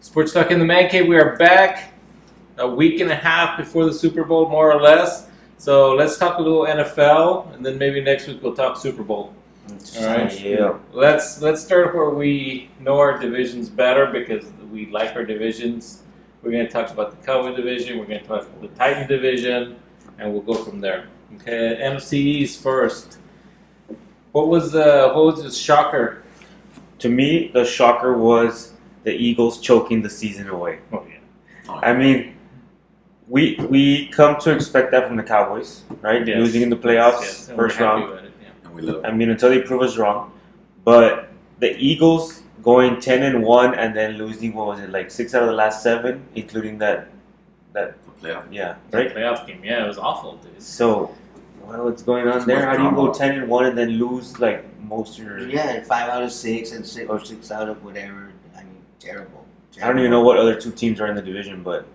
Sports Talk in the Mancave. We are back a week and a half before the Super Bowl, more or less. So let's talk a little NFL, and then maybe next week we'll talk Super Bowl. All right. Yeah. Let's start where we know our divisions better because we like our divisions. We're going to talk about the Cowboy division. We're going to talk about the Titan division, and we'll go from there. Okay. NFC East first. What was the shocker? To me, the shocker was the Eagles choking the season away. Oh yeah. I mean, we come to expect that from the Cowboys, right? Yes. Losing in the playoffs, Yes. And first we're happy round. with it, yeah. And we love I mean, until they prove us wrong. But the Eagles going 10-1 and then losing, what was it, like 6 out of the last 7, including that the playoff. yeah, The right? playoff game. Yeah, it was awful, dude. So, what's going on there? How do you go 10-1 and then lose like most of your? Yeah, 5 out of 6 and 6 out of whatever. I mean, terrible. I don't even know what other 2 teams are in the division, but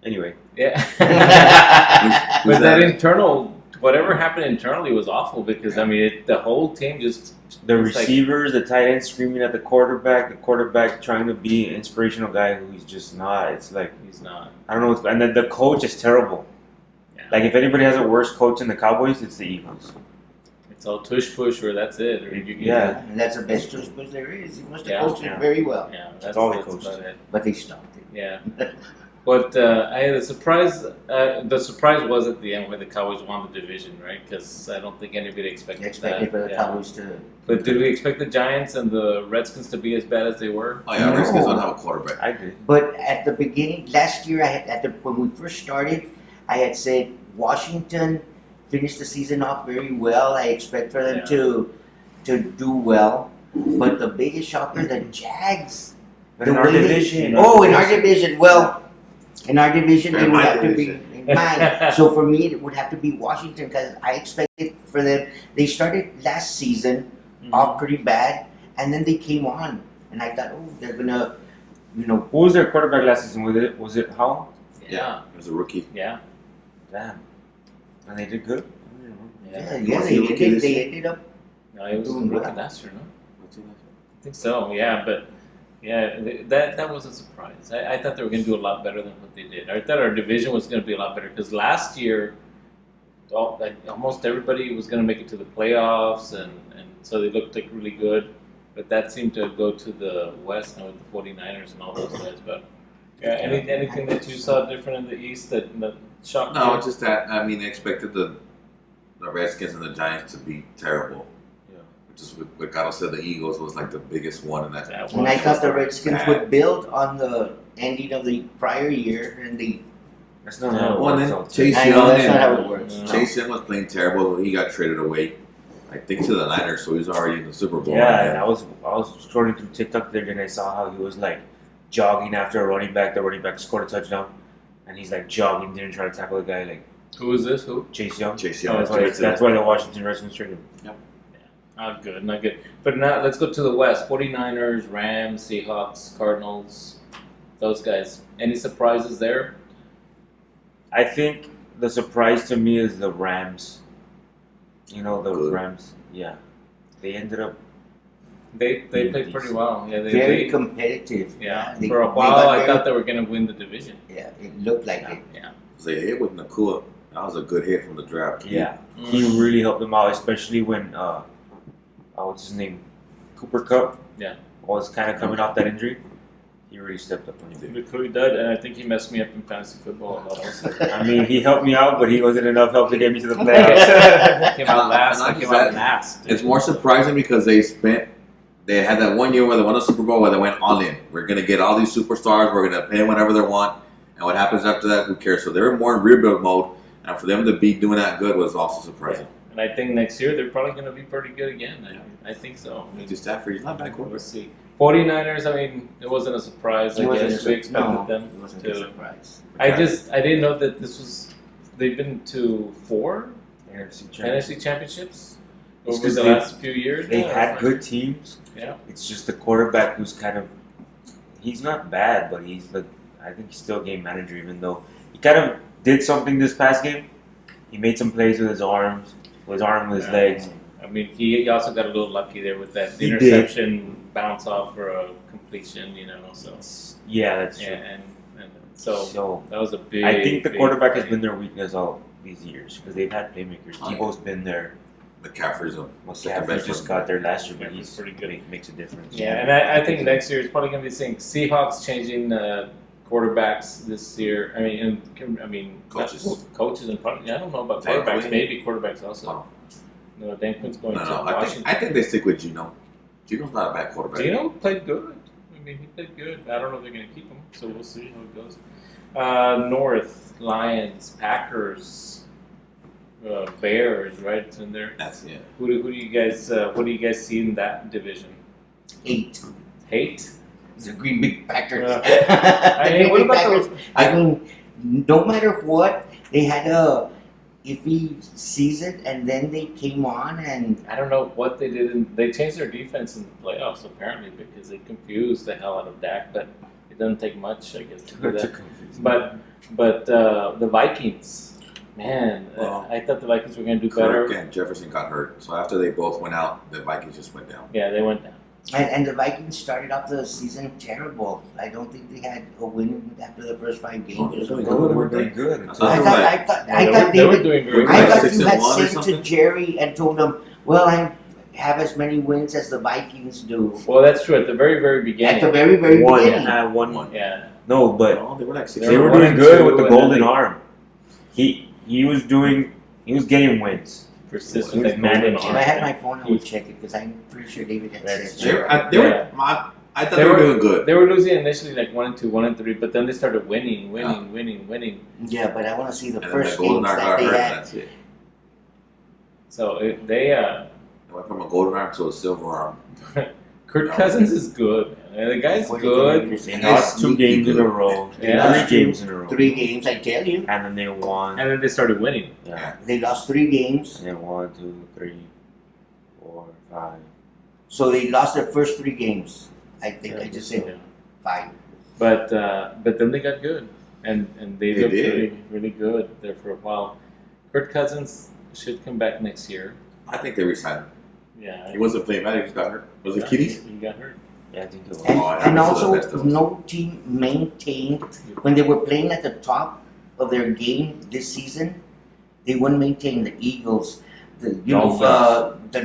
anyway. Yeah. Who's But that that? internal, whatever happened internally was awful because, I mean, the whole team just. The it's like- receivers, the tight end screaming at the quarterback trying to be an inspirational guy who he's just not. It's like, He's not. I don't know what's, and then the coach is terrible. Yeah. Like, if anybody has a worse coach in the Cowboys, it's the Eagles. It's all tush push or that's it. Or Yeah. And that's the best push there is. He must have Yeah. coached Yeah. it very well. Yeah, That's all he that's coached. about it. But they stopped it. Yeah. But I had a surprise. The surprise was at the end where the Cowboys won the division, right? Because I don't think anybody expected Expected that. for the Yeah. Cowboys to. But did we expect the Giants and the Redskins to be as bad as they were? Oh yeah, No. Redskins don't have a quarterback. I agree. But at the beginning, last year, when we first started, I had said Washington finished the season off very well. I expect for them Yeah. to do well. But the biggest shocker, the Jags. But in our way they- division. in our division. Well, in our division, In it would my have to division. be in mine. So for me, it would have to be Washington because I expected for them. They started last season off pretty bad, and then they came on, and I thought, oh, they're gonna, Who was their quarterback last season? Was it Howell? Yeah. He was a rookie. Yeah. Damn. And they did good. yeah, Was he rookie this they year? ended up. No, he was Doing rookie well. last year, no? I think so. Yeah, but yeah, that was a surprise. I thought they were going to do a lot better than what they did. I thought our division was going to be a lot better because last year, almost everybody was going to make it to the playoffs, and so they looked like really good. But that seemed to go to the West now with the 49ers and all those guys. But yeah, anything that you saw different in the East that shocked No, you? it's just that I mean they expected the Redskins and the Giants to be terrible. Yeah. Which is what Carlos said. The Eagles was like the biggest one in that. That And I was- thought the Redskins would build on the ending of the prior year, and they. That's not No. how it Well, works then out. Chase I know Young that's not how and it works. No. Chase Young was playing terrible. He got traded away, I think, to the Niners, so he was already in the Super Bowl. Yeah, and I was scrolling through TikTok the other day and I saw how he was like jogging after a running back. The running back scored a touchdown, and he's like jogging, didn't try to tackle the guy like Who is this? Who? Chase Young. Chase Oh, Young. That's why the Washington Redskins traded him. Not good, not good. But now let's go to the West. 49ers, Rams, Seahawks, Cardinals, those guys. Any surprises there? I think the surprise to me is the Rams. The Good. Rams. Yeah, they ended up. They played pretty well. Yeah, Very competitive. yeah. They- For a they while, got I very- thought they were going to win the division. Yeah, it looked like Yeah, it. yeah. They hit with Nakua. That was a good hit from the draft. Yeah, he really helped them out, especially when what's his name, Cooper Cup. Yeah. Was kind of coming off that injury. He really stepped up on him. Look who he did, and I think he messed me up in fantasy football a lot also. I mean, he helped me out, but he wasn't enough help to get me to the playoffs. Came out last. And I not came just out that, last. It's more surprising because they had that 1 year where they won a Super Bowl where they went all in. We're gonna get all these superstars. We're gonna pay them whatever they want, and what happens after that, who cares? So they're more in rebuild mode, and for them to be doing that good was also surprising. And I think next year they're probably going to be pretty good again. I think so. I mean, Just Stafford, he's not bad we'll quarterback. see. 49ers, I mean, it wasn't a surprise. I It wasn't guess a we expected no, them it wasn't to. a surprise. I didn't know that this was. They've been to 4 NFC NFC championships It's over 'cause the they- last few years. They now. had good teams. Yeah. It's just the quarterback who's kind of. He's not bad, but I think he's still a game manager, even though he kind of did something this past game. He made some plays with his arms, with his Yeah. legs. I mean, he also got a little lucky there with that He did. interception bounce off for a completion, So Yeah, that's true. and so So that was a big. I think the big quarterback has play. been their weakness all these years because they've had playmakers. Oh, yeah. Debo's been there. McCaffrey's a second McCaffrey best just running got there last year, but McCaffrey's he's pretty good. Makes a difference. Yeah, and I think next year it's probably going to be the same. Seahawks changing quarterbacks this year. I mean, Coaches. coaches, and probably I don't know about Dan quarterbacks. Quinn. Maybe quarterbacks also. Oh. No, Dan Quinn's going No, to no, Washington. I think they stick with Geno. Geno's not a bad quarterback. Gino played good. I mean, he played good. I don't know if they're going to keep him, so we'll see how it goes. North, Lions, Packers, Bears, right? It's in there. That's Who do you guys? What do you guys see in that division? 8. Hate. The Green Bay Packers. Yeah. The I mean, Green what Bay about Packers. those? I mean, no matter what, they had a iffy season, and then they came on, and I don't know what they did. They changed their defense in the playoffs apparently because they confused the hell out of Dak. But it doesn't take much, I guess, to do It's a that. confusing. But the Vikings, man, Well, I thought the Vikings were going to do better. Kirk and Jefferson got hurt, so after they both went out, the Vikings just went down. Yeah, they went down. and the Vikings started off the season terrible. I don't think they had a win after the first 5 games. Oh, or they're something. doing good. We're doing good. I I thought thought, they were I thought, I they, thought were, they were David, doing very Were I they good. thought 6 you and had 1 or said to something? Jerry and told him, well, I have as many wins as the Vikings do. Well, that's true. At the very, very At beginning. the very, very One, beginning. one. Yeah. No, but No, they were like 6 They they were were one doing and good two, with the and then golden they- arm. He was getting wins. Persistent. He was that golden managing. If I arm. had my phone, I would check it because I'm pretty sure David had That's said They so. were, Yeah. I thought They they were were- doing good. They were losing initially like 1-2, 1-3, but then they started winning. Yeah, but I want to see the And then first the golden games arm that got they hurt, and had. that's it. So they They went from a golden arm to a silver arm. Kirk No. Cousins is good. Man. The guy's What do you good. think They it is? lost 2 sneaky games in a good. row. Yeah. 3 games in a row. 3 games, I tell you. And then they won. And then they started winning. Yeah. They lost 3 games, And then 1, 2, 3, 4, 5. so they lost their first 3 games. I think I just said Yeah. 5. But then they got good, and they They looked did. really, really good there for a while. Kirk Cousins should come back next year. I think they resigned him. Yeah, He wasn't playing bad, he just got hurt. Was it Kitties? He got hurt. Yeah, I think it was. And, Oh, yeah, and that's the also, best of them. no team maintained when they were playing at the top of their game this season. They wouldn't maintain the Eagles, the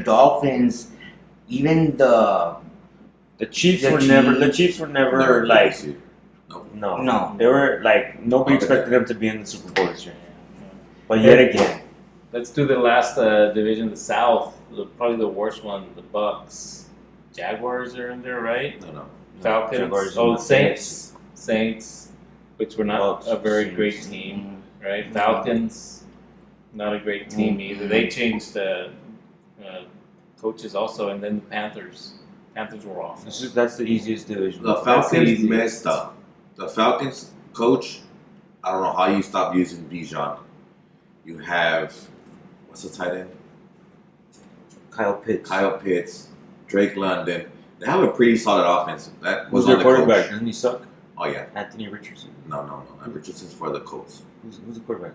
Dolphins, even the The Chiefs The were never. The Chiefs- Chiefs were never Never like. see. No. No. No. They were like nobody Okay. expected them to be in the Super Bowl this year. But yet again, Let's do the last division, the South. Probably the worst one, the Bucks. Jaguars are in there, right? No. Falcons. Jaguars Oh, and the Saints, which were not Bucks, a very Saints. great team, right? Falcons, not a great team either. They changed coaches also, and then the Panthers. Panthers were off. that's the easiest division. The That's Falcons easy. messed up. The Falcons coach, I don't know how you stop using Bijan. You have, what's the tight end? Kyle Pitts. Kyle Pitts, Drake London. They have a pretty solid offense. That was Who's their on the quarterback? coach. Doesn't he suck? Oh yeah. Anthony Richardson. No. Richardson's for the Colts. Who's the quarterback?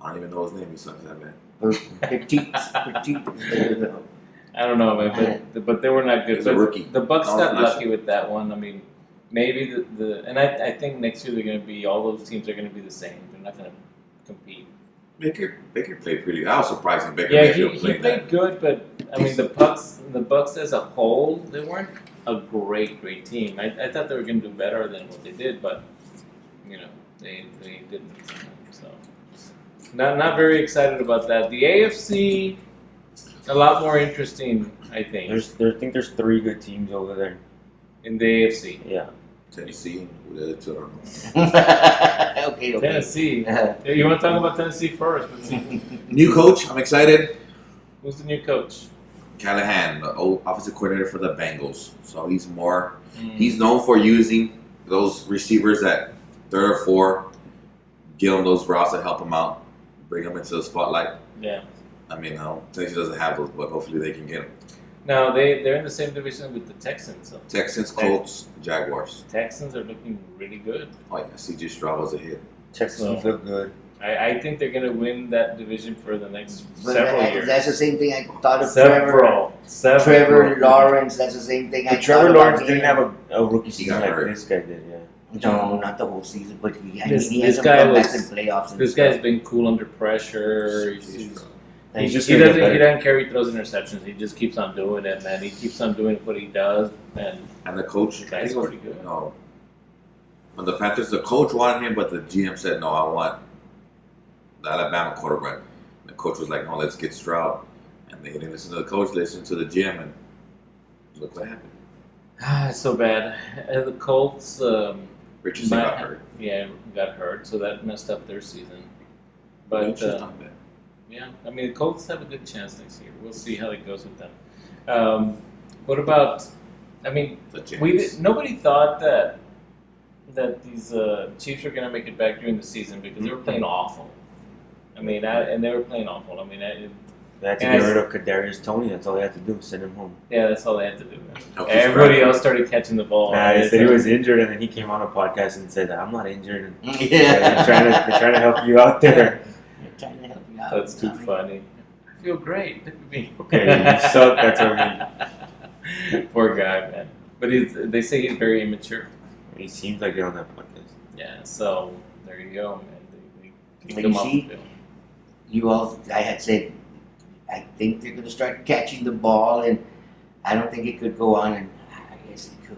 I don't even know his name. He sucks that bad. petite. I don't know, man, but they were not good. He's a But rookie. the Bucks No, got not lucky sure. with that one. I mean, maybe and I think next year they're going to be all those teams are going to be the same. They're not going to compete. Baker played pretty good. I was surprised when Baker Yeah, Mayfield he played played that. good, but I mean the Bucks as a whole, they weren't a great team. I thought they were going to do better than what they did, but they didn't. So not very excited about that. The AFC, a lot more interesting, I think, I think there's 3 good teams over there. in the AFC. Yeah. Tennessee, who the other two, I don't know. okay. Tennessee. Yeah, you want to talk about Tennessee first? Let's see. New coach, I'm excited. Who's the new coach? Callahan, the old offensive coordinator for the Bengals. So he's Mm. he's known for using those receivers at 3rd or 4, give them those routes that help him out, bring them into the spotlight. Yeah. I mean, Tennessee doesn't have those, but hopefully they can get them. Now they're in the same division with the Texans. So Texans, Colts, Jaguars. Texans are looking really good. Oh yeah, CJ Stroud was a hit. Texans So- look good. I think they're going to win that division for the next But several years. that's the same thing I thought of Trevor Several. Lawrence. That's the same thing I But Trevor thought Lawrence about didn't him. have a rookie He season got like hurt. this guy did. Yeah. No, not the whole season, but he This has guy come back was- in playoffs. And This stuff. guy's been cool under pressure. And he's just he gonna get doesn't better. he doesn't carry throws interceptions. He just keeps on doing it, man. He keeps on doing what he does, and And the coach, The I guy's think it was, pretty good. no. When the Panthers, the coach wanted him, but the GM said, no, I want the Alabama quarterback. The coach was like, no, let's get Stroud. And they didn't listen to the coach, listened to the GM, and look what happened. it's so bad. The Colts, Richardson got might- hurt. yeah, got hurt, so that messed up their season. But Richardson's not bad. yeah, I mean, the Colts have a good chance next year. We'll see how it goes with them. What about? I mean, The Jets. nobody thought that these Chiefs were going to make it back during the season because they were playing awful. I mean, and they were playing awful. I mean, They had to And get I- rid of Kadarius Toney. That's all they had to do. Send him home. yeah, that's all they had to do. Help Everybody Stroud. else started catching the ball. Nah, right? he said he was injured, and then he came on a podcast and said, "I'm not injured." And Yeah. they're trying to help you out there. They're trying to help you out. That's too Tommy. funny. I feel great. Look at me. Okay, you suck. That's what I mean. Poor guy, man. But they say he's very immature. He seems like it on that podcast. Yeah, so there you go, man. They kicked Well, him you off see, the field. You all, I had said, I think they're going to start catching the ball, and I don't think it could go on, and I guess it could.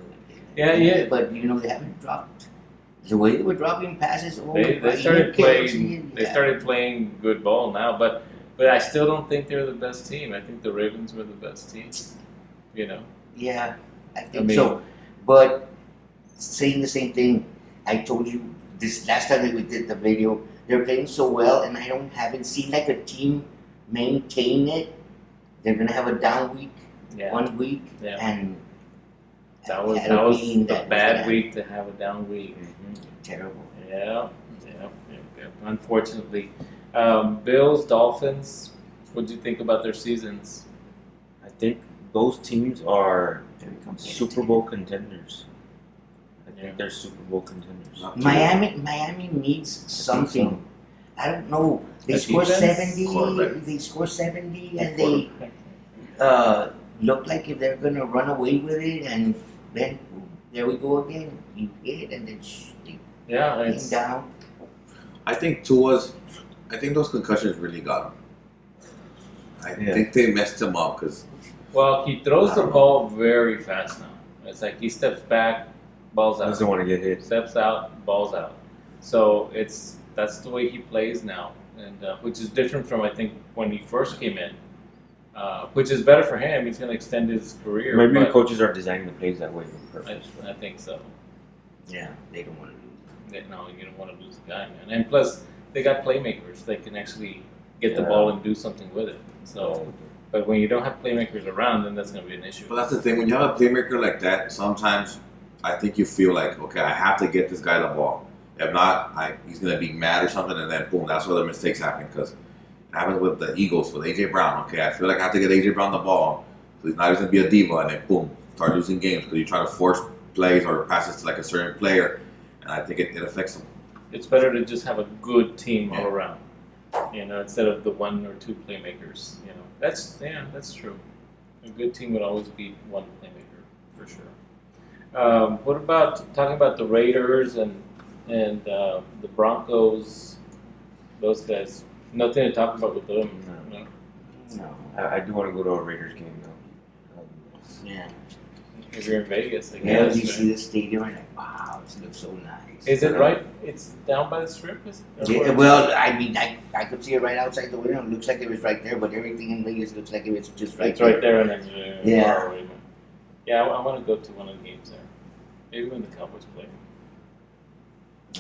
Yeah. But they haven't dropped the way they were dropping passes. They started playing. They started playing good ball now, but I still don't think they're the best team. I think the Ravens were the best team. You know. Yeah, I think mean- so. But saying the same thing, I told you this last time that we did the video. They're playing so well, and I haven't seen like a team maintain it. They're gonna have a down week, Yeah. 1 week, Yeah. and That I was had a feeling a that was bad gonna week to have a down week. terrible. Yeah. Unfortunately, Bills, Dolphins. What do you think about their seasons? I think those teams are Very competitive. Super Bowl contenders. I think Yeah. they're Super Bowl contenders. Not too Miami needs something. I don't know. They A score defense? 70. Quarterback. They score 70, and they look like if they're gonna run away with it, and then there we go again. You hit, and then they Yeah, came it's down. I think those concussions really got him. I Yeah. think they messed him up because well, he throws I the don't know. ball very fast now. It's like he steps back, balls out. Doesn't want to get hit. Steps out, balls out. So that's the way he plays now, and which is different from I think when he first came in, which is better for him. He's going to extend his career. Maybe the but coaches are designing the plays that way on purpose. I think so. Yeah, they don't want to lose. No, you don't want to lose the guy, man. And plus, they got playmakers. They can actually get the Yeah. ball and do something with it. So, but when you don't have playmakers around, then that's going to be an issue. But that's the thing. When you have a playmaker like that, sometimes I think you feel like, okay, I have to get this guy the ball. If not, he's going to be mad or something, and then boom, that's where the mistakes happen. Because it happens with the Eagles, with A.J. Brown. Okay, I feel like I have to get A.J. Brown the ball. So he's not going to be a diva, and then boom, start losing games because you try to force plays or passes to like a certain player, and I think it affects him. It's better to just have a good team all Yeah. around, instead of the one or two playmakers. That's true. A good team would always beat one playmaker for sure. What about talking about the Raiders and the Broncos? Those guys, nothing to talk about with them. No. No. I do want to go to a Raiders game though. Yeah. If you're in Vegas, I Yeah, guess. you right? see the stadium, and like, wow, this looks so nice. Is it right? It's down by the strip, is it? Or Yeah, where? well, I mean, I could see it right outside the window. It looks like it was right there, but everything in Vegas looks like it was just right It's there. right there, and then Yeah. far away. Yeah, I want to go to one of the games there. Maybe when the Cowboys play.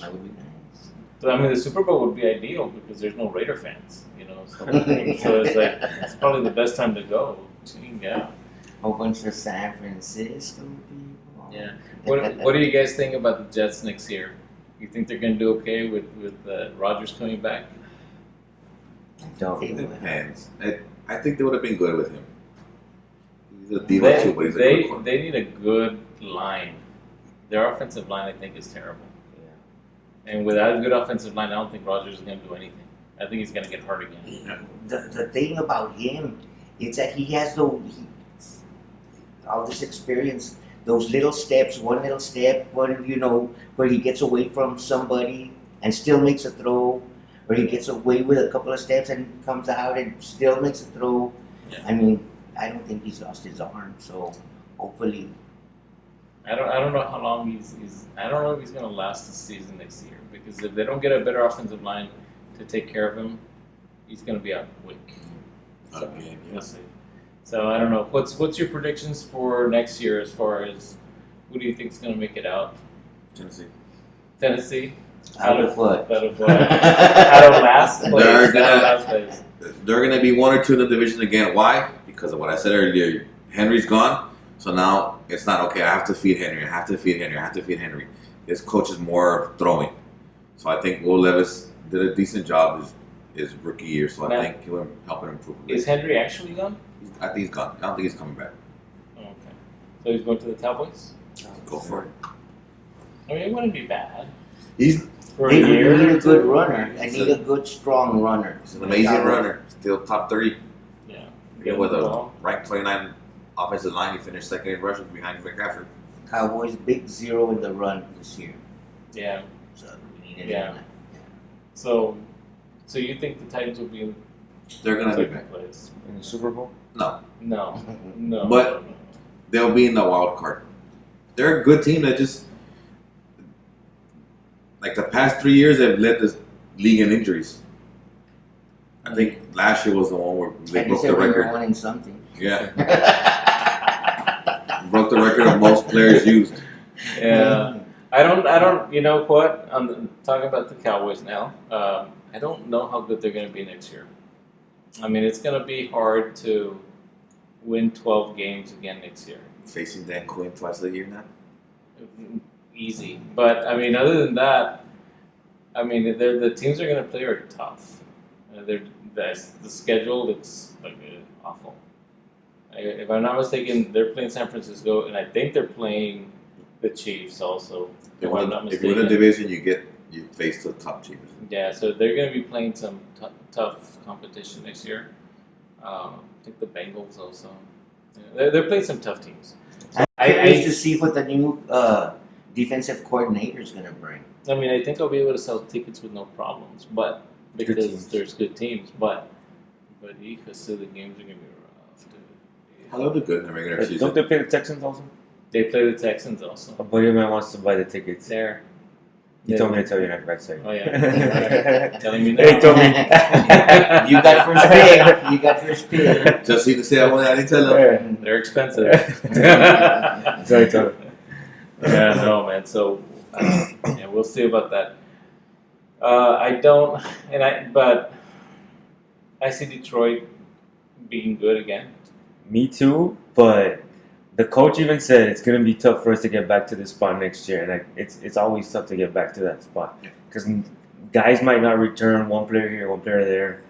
That would be nice. So, I mean, the Super Bowl would be ideal because there's no Raider fans, So, so it's like it's probably the best time to go. Yeah. Whole bunch of San Francisco people. Yeah. What do you guys think about the Jets next year? You think they're going to do okay with Rodgers coming back? Don't. It depends. I think they would have been good with him. He's a diva too, but he's a good one. They need a good line. Their offensive line, I think, is terrible. And without a good offensive line, I don't think Rodgers is going to do anything. I think he's going to get hurt again. The thing about him is that he has all this experience, those little steps, one little step, where he gets away from somebody and still makes a throw, or he gets away with a couple of steps and comes out and still makes a throw. Yeah. I mean, I don't think he's lost his arm, so hopefully. I don't know how long he's I don't know if he's going to last the season next year, because if they don't get a better offensive line to take care of him, he's going to be out quick. So, Okay, we'll see. So I don't know. What's your predictions for next year as far as who do you think is going to make it out? Tennessee. Tennessee. Out of what? Out of what? Out of last place. They're gonna- Out of last place. They're going to be 1 or 2 in the division again. Why? Because of what I said earlier. Henry's gone, so now it's not okay. I have to feed Henry. I have to feed Henry. I have to feed Henry. This coach is more of throwing. So I think Will Levis did a decent job his rookie year. So Now- I think he'll help him improve. a Is bit. Henry actually gone? I think he's gone. I don't think he's coming back. Oh, okay. So he's going to the Cowboys? Go for it. I mean, it wouldn't be bad. He's For a They year. need a good runner. I need a good, strong runner. an amazing runner. Still top 30. Yeah. Yeah, with a Well, ranked 29 offensive line, he finished second in rushing behind McCaffrey. Cowboys big 0 in the run this year. yeah. So we need it. Yeah. So you think the Titans will be in They're gonna be second back. place? In the Super Bowl? No, No. No. But- they'll be in the wild card. They're a good team that just like the past 3 years they've led this league in injuries. I think last year was the one where they And you broke said the we were record. wanting something. Yeah, broke the record of most players used. Yeah. I don't. You know what? Talking about the Cowboys now. I don't know how good they're going to be next year. I mean, it's going to be hard to win 12 games again next year. Facing Dan Quinn twice a year now. Easy, but I mean, other than that, I mean, the teams they're going to play are tough. The schedule looks like awful. If I'm not mistaken, they're playing San Francisco, and I think they're playing the Chiefs also. If I'm not If you win a mistaken. division, you face the top teams. Yeah, so they're going to be playing some tough competition next year. I think the Bengals also. Yeah, they're playing some tough teams. I'm curious to see what the new defensive coordinator is going to bring. I mean, I think I'll be able to sell tickets with no problems, but because teams. there's good teams. But so the games are going to be rough, dude. How do good in the regular Don't season? they play the Texans also? They play the Texans also. A buddy of mine wants to buy the tickets. There. He told me to tell you, and I forgot to say. Oh, yeah. Telling me now. He told me. You got first pick. You got first pick. Just so you can say I didn't tell him. They're expensive. So I told him. Yeah, no, man. So, yeah, we'll see about that. But I see Detroit being good again. Me too, but the coach even said it's going to be tough for us to get back to this spot next year, and it's always tough to get back to that spot because guys might not return. One player here, one player there.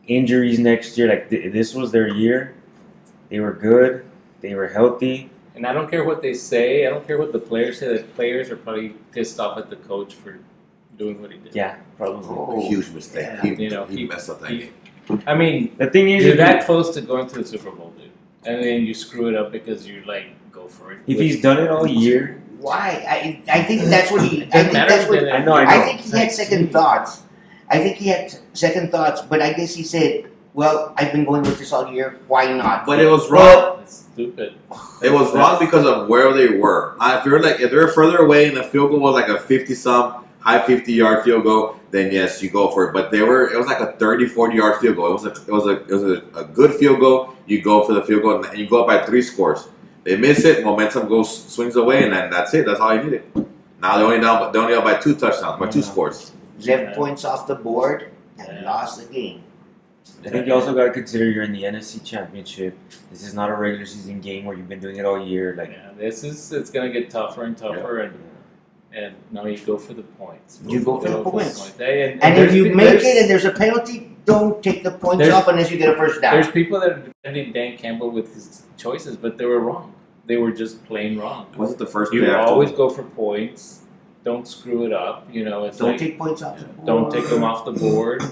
Injuries next year, like this was their year. They were good. They were healthy. And I don't care what they say. I don't care what the players say. The players are probably pissed off at the coach for doing what he did. Yeah, probably. A huge mistake. Yeah. He messed up that game. I mean, The thing is, you're that close to going to the Super Bowl, dude, and then you screw it up because you go for it. if he's done it all year, Why? I think that's what he. I Doesn't think matter that's what. then. I know. I think he had second thoughts. But I guess he said, "Well, I've been going with this all year. Why not?" But it was wrong. It's stupid. It was wrong because of where they were. If they're further away and the field goal was like a 50-some, high 50-yard field goal, then yes, you go for it. But it was like a 30, 40-yard field goal. It was a good field goal. You go for the field goal and you go up by 3 scores. They miss it, momentum swings away, and then that's it. That's all you needed. Now they're only up by 2 touchdowns, by 2 scores. Left points off the board and Yeah. lost the game. I think you also got to consider you're in the NFC Championship. This is not a regular season game where you've been doing it all year. Like, Yeah, it's gonna get tougher and tougher, and now you go for the points. You go for the points. Hey, And if there's you pe- make there's- it and there's a penalty, don't take the points There's- off unless you get a first There's down. people that are defending Dan Campbell with his choices, but they were wrong. They were just plain wrong. Was it the first You play after? always go for points, don't screw it up. You know, it's Don't like take points off the board. don't take them off the board.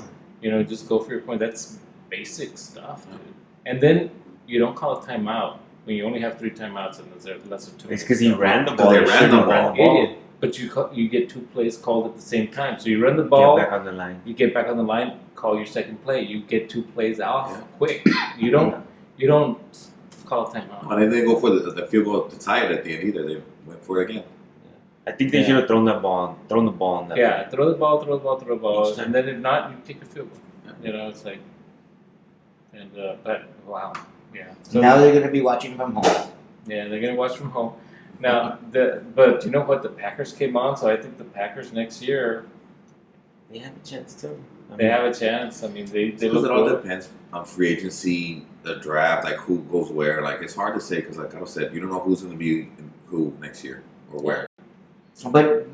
You know, just go for your point. That's basic stuff, dude. And then you don't call a timeout when you only have 3 timeouts and there's less than 2 minutes. It's because he ran the Because ball. they They ran shouldn't the have ran ball. the ball. Idiot. But you get 2 plays called at the same time. So you run the ball, Get back on the line. you get back on the line, call your second play. You get 2 plays off Yeah. quick. You don't call a timeout. But they didn't go for the field goal to tie it at the end either. They went for it again. I think they Yeah. should have thrown the ball on that. Yeah, throw the ball, Each time. and then if not, you kick a field goal. Yeah. You know, it's like, and but wow, yeah. So Now they're gonna be watching from home. yeah, they're gonna watch from home. Now, but you know what? The Packers came on, so I think the Packers next year They have a chance too. they have a chance. I mean, they Because look it all good. depends on free agency, the draft, like who goes where. Like it's hard to say because, like I said, you don't know who's going to be who next year or where. But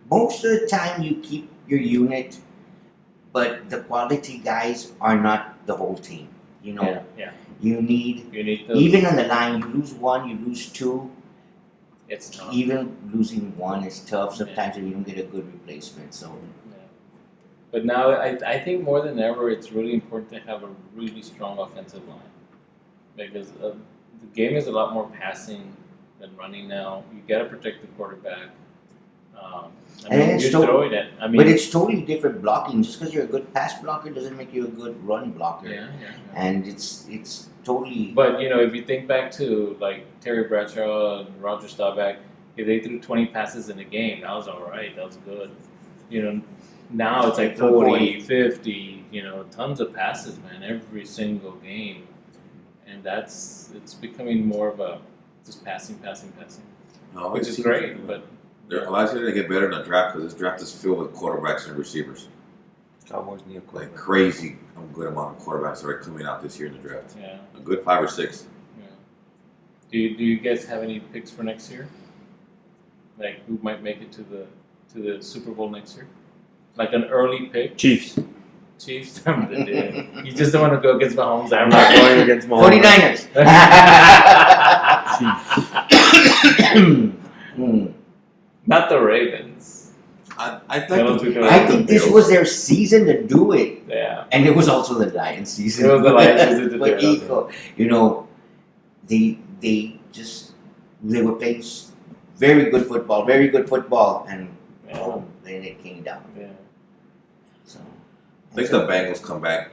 most of the time you keep your unit, but the quality guys are not the whole team. You know, Yeah. you need, You need those. even on the line, you lose 1, you lose 2. It's tough. Even losing 1 is tough sometimes if you don't get a good replacement. So Yeah. But now I think more than ever, it's really important to have a really strong offensive line because the game is a lot more passing than running now. You got to protect the quarterback. And it's you're throwing it. I mean, but it's totally different blocking. Just because you're a good pass blocker doesn't make you a good run blocker. yeah. And it's totally. But you know, if you think back to like Terry Bradshaw and Roger Staubach, if they threw 20 passes in a game, that was all right. That was good. You know, now it's like 40, 50. You know, tons of passes, man, every single game, and it's becoming more of a just passing, No, which it is seems great. like- But They're likely to get better in the draft because this draft is filled with quarterbacks and receivers. Cowboys need a Like quarterback. crazy, a good amount of quarterbacks that are coming out this year in the draft. yeah. A good 5 or 6. Yeah. Do you guys have any picks for next year? Like who might make it to the Super Bowl next year? Like an early pick? Chiefs. Chiefs? You just don't want to go against Mahomes. I'm not going against Mahomes. 49ers. Not the Ravens. I don't think think I think this was their season to do it. Yeah. And it was also the Lions season. It was the Lions season to do But it, equal, you know, they were playing very good football, and Yeah. then it came down. Yeah. So I think the Bengals come back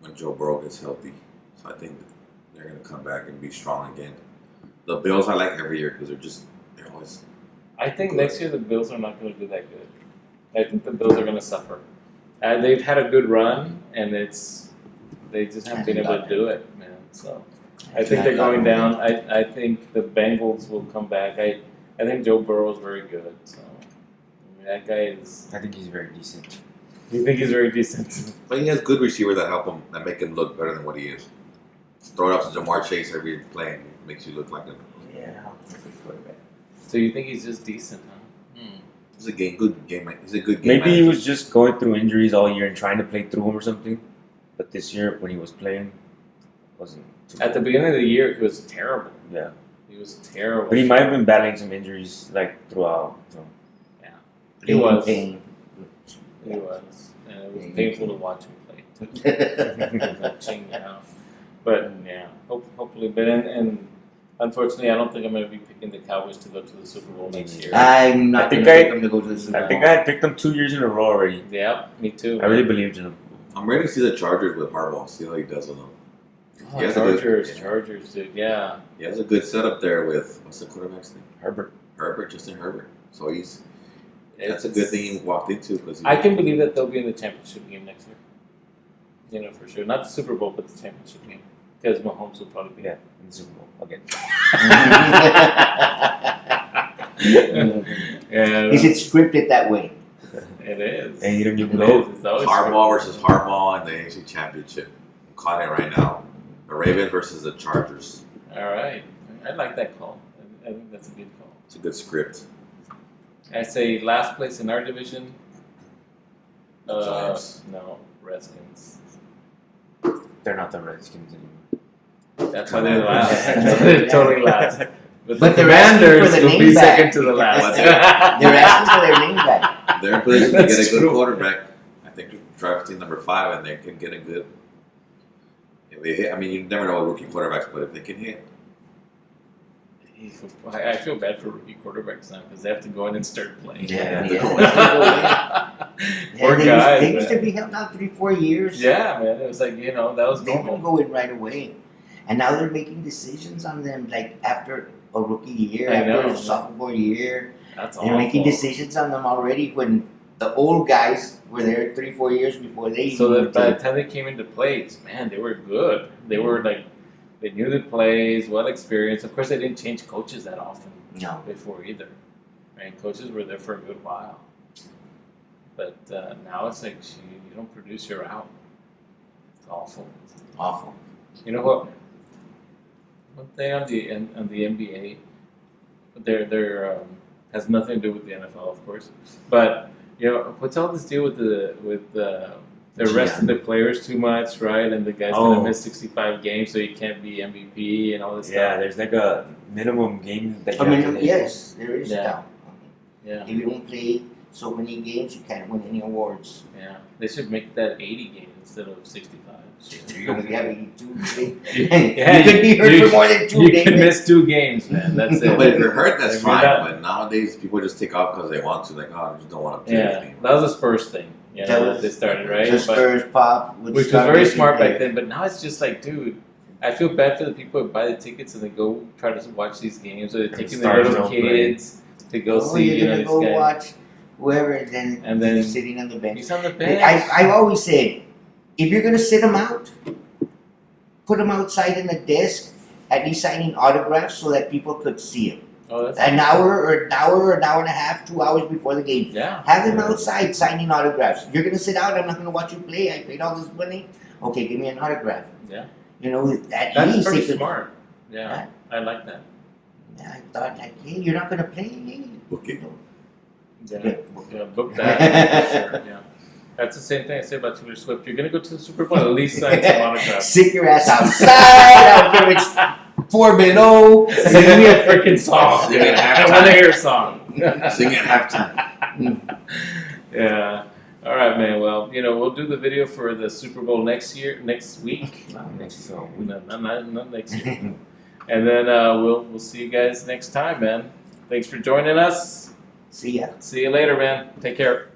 when Joe Burrow gets healthy. So I think they're going to come back and be strong again. The Bills I like every year because they're always. I think next year the Bills are not going to do that good. I think the Bills are going to suffer. They've had a good run, and they just haven't been able to do it, man. So I think they're going down. I think the Bengals will come back. I think Joe Burrow is very good. So I mean, that guy is. I think he's very decent. You think he's very decent? But he has good receivers that help him, that make him look better than what he is. Just throw it up to Jamar Chase every play and it makes you look like a. yeah, So you think he's just decent, huh? He's a good game. He's a good game. Maybe he manager. was just going through injuries all year and trying to play through them or something. But this year, when he was playing, wasn't too At the beginning of the year, he was terrible. Yeah. He was terrible. But he might have been battling some injuries like throughout. So. He was. Pain. He was. And it was Yeah, painful to watch him play. Watching now. But yeah, hopefully. But and unfortunately, I don't think I'm going to be picking the Cowboys to go to the Super Bowl next year. I'm not I think gonna I- pick them to go to the Super I Bowl. think I had picked them 2 years in a row already. Yep, me too. I really believed in him. I'm ready to see the Chargers with Harbaugh. See how he does with them. Oh, He has a good- Chargers, dude. Yeah. He has a good setup there with what's the quarterback's name? Herbert. Justin Herbert. So that's a good thing he walked into because I can believe that they'll be in the championship game next year. You know, for sure. Not the Super Bowl, but the championship game. Because Mahomes will probably be. Yeah, in the Super Bowl again. Yeah. Is it scripted that way? It is. And you don't It even know. is. It's always Harbaugh versus Harbaugh in the AFC Championship. I'm calling it right now. The Ravens versus the Chargers. All right. I like that call. I think that's a good call. It's a good script. I say last place in our division. Giants. No, Redskins. They're not the Redskins anymore. That's why they're last. They're totally last. But But the they're asking Commanders for the will name be back. second to the last. They're asking for their name back. They're in position to That's get a good true. quarterback. I think drafting number 5, and they can get a good. If they hit, I mean, you never know with rookie quarterbacks, but if they can hit, I feel bad for rookie quarterbacks now because they have to go in and start playing. Yeah, Poor they guys. They used to man. be held out 3-4 years. Yeah, man. It was like, that was They normal. don't go in right away. And now they're making decisions on them like after a rookie year, I after know, a man. sophomore year. That's They're making awful. decisions on them already when the old guys were there 3-4 years before they So even that by the did. time they came into plays, man, they were good. They were like, they knew the plays, well experienced. Of course, they didn't change coaches that often No. before either. Right? Coaches were there for a good while. But now it's like, you don't produce, you're out. It's awful. Awful. You know what? One thing on the NBA, they're has nothing to do with the NFL, of course. But what's all this deal with the arresting the players too much, right? And the guy's gonna miss 65 games, so he can't be MVP and all this Yeah, stuff. there's like a minimum game that you I have to mean, hit. yes, there is Yeah. now. Yeah, If you don't play so many games, you can't win any awards. yeah. They should make that 80 games instead of 65. You're gonna have 82. Yeah, you could be hurt you- for more than 2 You days. can miss 2 games, man. That's it. but if you're hurt, that's If you're fine. not- But nowadays, people just take off because they want to. Like, I just don't want to play this Yeah, game. that was a Spurs thing. That was- They started right, The but, Spurs pop, which was very smart back then. But now it's just like, dude, I feel bad for the people who buy the tickets and they go try to watch these games, or they're taking their stars little don't play. kids to go Oh, see you're gonna this go guy. watch whoever, and then then- sitting on the bench. He's on the bench. I've always said, if you're gonna sit them out, put them outside in a desk, at least signing autographs so that people could see them. Oh, that's An hour and a half, 2 hours before the game. yeah. Have them outside signing autographs. You're gonna sit out. I'm not gonna watch you play. I paid all this money. Okay, give me an autograph. Yeah. At That's least pretty they could. smart. Yeah, I like that. I thought like, hey, you're not gonna play. Hey, Okay. Yeah, book that for sure. Yeah, that's the same thing I say about Taylor Swift. You're gonna go to the Super Bowl, at least sign some autographs. Sit your ass outside. I don't care if it's 4 below. Sing me a freaking song. Sing it I want to hear a song. Sing at halftime. Yeah. All right, man. Well, we'll do the video for the Super Bowl next week. So No, not next year. And then we'll see you guys next time, man. Thanks for joining us. See ya. See you later, man. Take care.